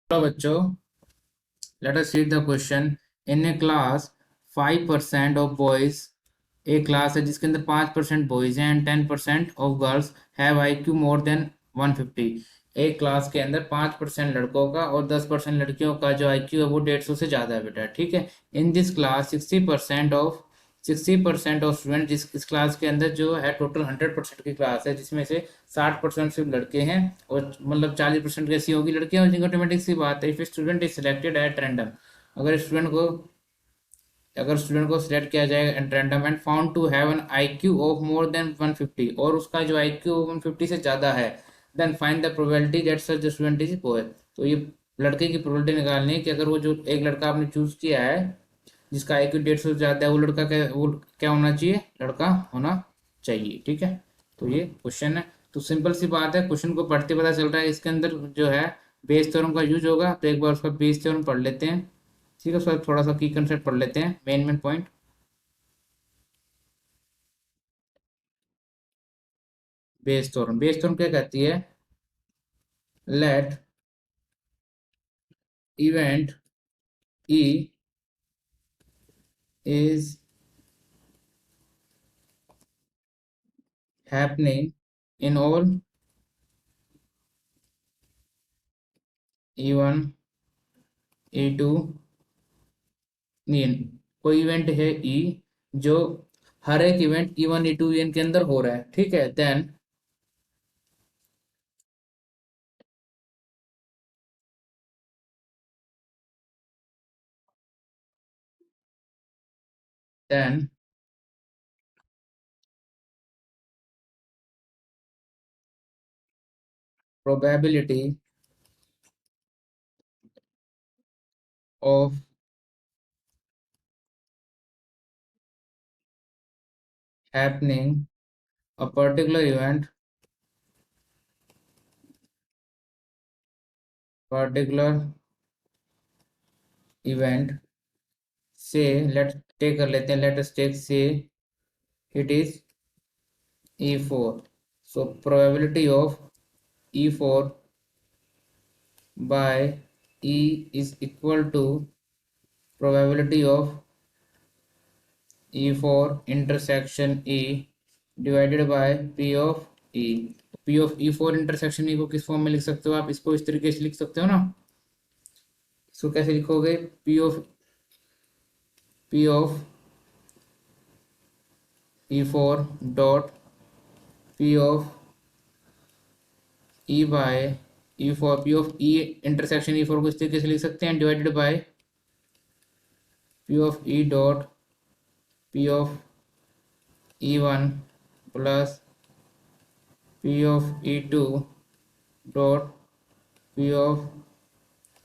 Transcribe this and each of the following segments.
Hello बच्चों, let us read the question. In a class 5% of boys, एक class है जिसके अंदर 5% बॉयज हैं and 10% of girls have IQ more than 150. एक क्लास के अंदर 5% लड़कों का और 10% लड़कियों का जो IQ है वो 150 से ज़्यादा है बेटा. ठीक है. In this class 60% of student, जिस इस क्लास के अंदर जो है टोटल 100% की क्लास है जिसमें से 60% सिर्फ लड़के हैं और मतलब 40% कैसी होगी लड़कियां. और ऑटोमेटिक सी बात है, if student is selected at random, अगर स्टूडेंट को सिलेक्ट किया जाए at random and found to have an IQ of more than 150 और उसका जो IQ 150 से ज़्यादा है, then find the probability that such student is boy. तो ये लड़के की प्रोबेबिलिटी निकालनी है कि अगर वो जो एक लड़का आपने चूज किया है जिसका IQ 150 से ज़्यादा है, वो क्या होना चाहिए, लड़का होना चाहिए. ठीक है. तो ये क्वेश्चन है. तो सिंपल सी बात है, क्वेश्चन को पढ़ते पता चल रहा है इसके अंदर जो है बेस थ्योरम का यूज होगा. तो एक बार उसका बेस थ्योरम पढ़ लेते हैं. ठीक है. सर थोड़ा सा की कंसेप्ट पढ़ लेते हैं, मेन पॉइंट. बेस थ्योरम क्या कहती है? Let event E is happening in all E1 E2, नहीं, कोई इवेंट है E जो हर एक इवेंट E1 E2 EN के अंदर हो रहा है. ठीक है. Then probability of happening a particular event, say let's take कर लेते हैं, let us take say it is E4. So probability of E4 by E is equal to probability of E4 intersection E divided by P of E. P of E4 intersection E को किस form में लिख सकते हो आप? इसको इस तरीके से लिख सकते हो ना. इसको कैसे लिखोगे? P of E4 dot P of E by E4, P of E intersection E4 को इस तरीके से लिख सकते हैं, divided by P of E dot P of E1 plus P of E2 dot P of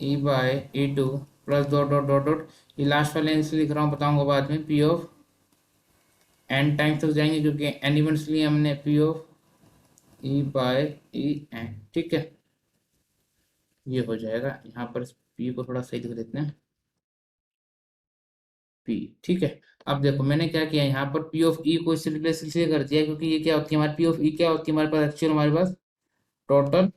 E by E2 plus dot dot dot dot. ये last वाले इसलिए लिख रहा हूँ, बताऊंगा बाद में. P of n टाइम्स तक जाएंगे क्योंकि n इवेंट्स लिए हमने. P of E by E n. ठीक है. ये हो जाएगा. यहाँ पर P को थोड़ा सही लिख देते हैं, P. ठीक है. अब देखो मैंने क्या किया, यहाँ पर P of E को इससे रिप्लेस इसलिए कर दिया क्योंकि ये क्या होती है हमारी P of E, क्या होती है हमारे पास एक्चुअल, हमारे पास टोटल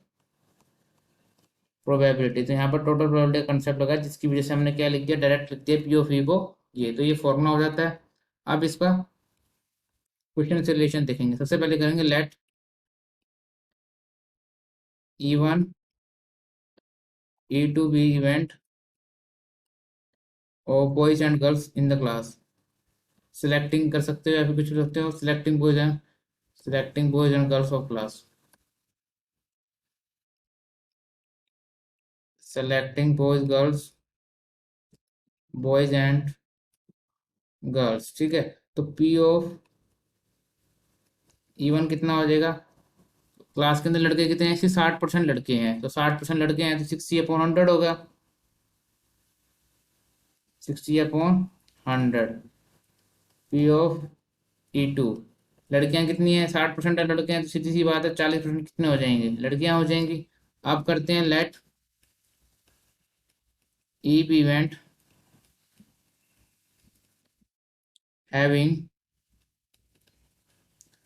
प्रोबेबिलिटी. तो यहाँ पर टोटल प्रोबेबिलिटी का कंसेप्ट लगा जिसकी वजह से हमने क्या लिख दिया, डायरेक्ट लिख दिया P of E को ये. तो ये फॉर्मूला हो जाता है. अब इसका क्वेश्चन से रिलेशन देखेंगे. सबसे पहले करेंगे let E1 E2 be event of boys and girls in the class. Selecting कर सकते हो या फिर कुछ भी सकते हो. Selecting boys and girls of class. Selecting boys and girls. ठीक है. तो P ऑफ E1 कितना हो जाएगा? क्लास के अंदर लड़के कितने हैं? 60% लड़के हैं. तो 60% लड़के हैं तो 60/100 होगा. 60/100. P ऑफ E2, लड़कियां कितनी है? 60% लड़के हैं तो सीधी सी बात है 40% कितने हो जाएंगे? लड़कियां हो जाएंगी. अब करते हैं let E be event having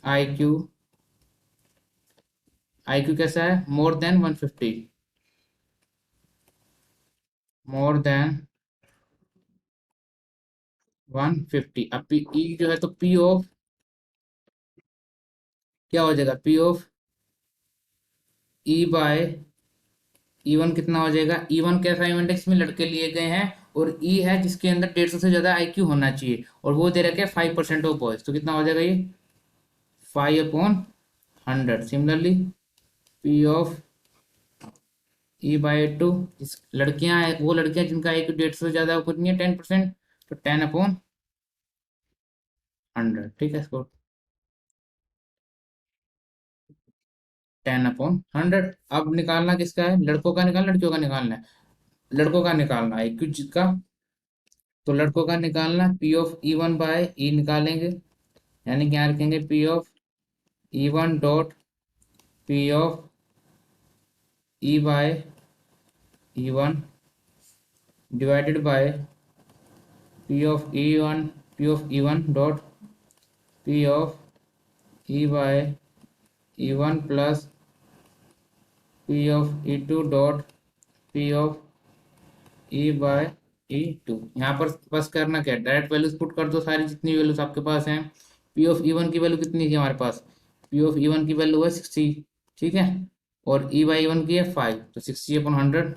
IQ. IQ कैसा है? More than 150. More than 150। अब पी ई जो है तो पी ऑफ क्या हो जाएगा, P of E by E one कितना हो जाएगा, ई वन कैसा इंडेक्स में लड़के लिए गए हैं और ई है जिसके अंदर 150 से ज्यादा आईक्यू होना चाहिए और वो दे रखे 5% ऑफ बॉयज, तो कितना हो जाएगा ये 5/100। Similarly P of E by two, लड़कियां वो लड़कियां जिनका आईक्यू 150 से ज्यादा ऊपर नहीं है 10%, तो 10/100। ठीक है, इसको 10/100। अब निकालना किसका है, लड़कों का निकालना लड़कियों का निकालना है, लड़कों का निकालना है आईक्यू जिसका, तो लड़कों का निकालना P of E one by E निकालेंगे, यानी कि यहाँ रखेंगे P of E one dot P of E by E one divided by P of E one dot P of E by E one plus P of E two dot P of E by E two. यहाँ पर बस करना क्या है, direct values put कर दो, सारी जितनी वैल्यूज आपके पास हैं। पी ऑफ ई वन की वैल्यू कितनी थी हमारे पास, पी ऑफ ई वन की वैल्यू है 60, ठीक है, और ई बाई ई वन की है 5, तो 60/100,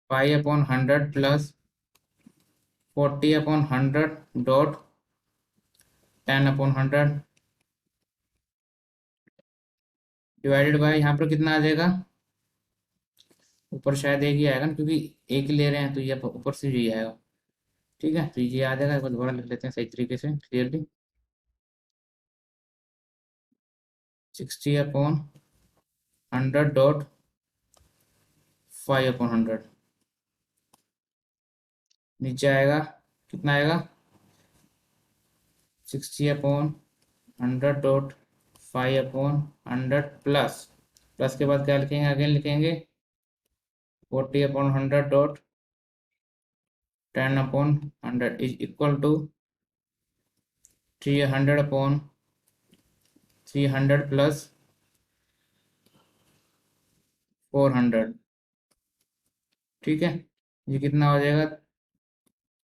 5/100 प्लस 40/100 डॉट 10/100 डिवाइडेड बाय, यहाँ पर कितना आ जाएगा, ऊपर शायद एक ही आएगा ना, क्योंकि एक ही ले रहे हैं तो ये ऊपर से ही आएगा। ठीक है, तो ये आ जाएगा, एक बार दोबारा लिख लेते हैं सही तरीके से क्लियरली। 60/100 डॉट 5/100 नीचे आएगा, कितना आएगा 60/100 डॉट 5/100 प्लस, प्लस के बाद क्या लिखेंगे, अगेन लिखेंगे 40/100 dot 10/100 is equal to 300/300 plus 400। ठीक है, ये कितना हो जाएगा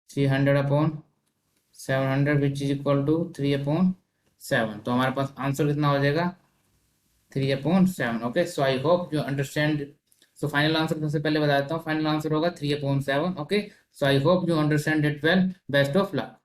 300/700 विच इज इक्वल टू 3/7। तो हमारे पास आंसर कितना हो जाएगा 3/7। Okay, so I hope you understand. So final answer सबसे पहले बता देता हूँ, फाइनल आंसर होगा 3/7। Okay, so I hope you understand it well, best of luck.